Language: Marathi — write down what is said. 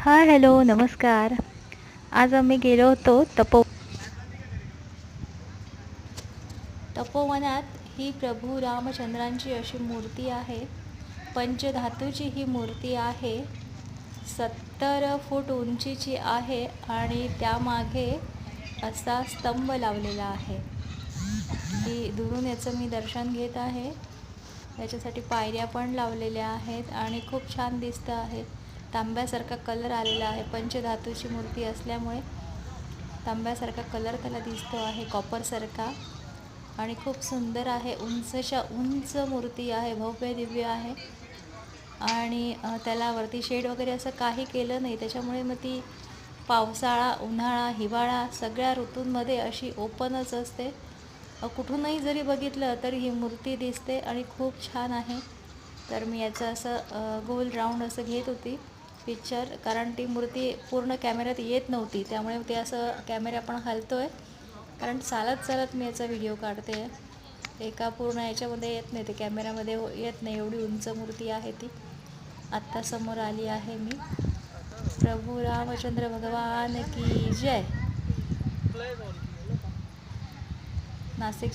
हाय हॅलो नमस्कार. आज आम्ही गेलो होतो तपोवनात. ही प्रभू रामचंद्रांची अशी मूर्ती आहे. पंचधातूची ही मूर्ती आहे. 70 फूट उंचीची आहे आणि त्यामागे असा स्तंभ लावलेला आहे. की दुरून याचं मी दर्शन घेत आहे. याच्यासाठी पायऱ्या पण लावलेल्या आहेत आणि खूप छान दिसतं आहे. तांब्यासारखा कलर आलेला आहे. पंचधातूची मूर्ती असल्यामुळे तांब्यासारखा कलर त्याला दिसतो आहे, कॉपरसारखा. आणि खूप सुंदर आहे. उंच मूर्ती आहे, भव्य दिव्य आहे. आणि त्याला वरती शेड वगैरे असं काही केलं नाही. त्याच्यामुळे मग ती पावसाळा, उन्हाळा, हिवाळा सगळ्या ऋतूंमध्ये अशी ओपनच असते. कुठूनही जरी बघितलं तरी ही मूर्ती दिसते आणि खूप छान आहे. तर मी याचं असं गोल राऊंड असं घेत होती पिक्चर, कारण ती मूर्ती पूर्ण कॅमेऱ्यात येत नव्हती. त्यामुळे ते असं कॅमेरा पण हलतो आहे, कारण चालत चालत मी याचा व्हिडिओ काढते आहे. एका पूर्ण याच्यामध्ये येत नाही, ते कॅमेऱ्यामध्ये येत नाही. एवढी उंच मूर्ती आहे ती. आत्ता समोर आली आहे मी. प्रभू रामचंद्र भगवान की जय. नाशिकच्या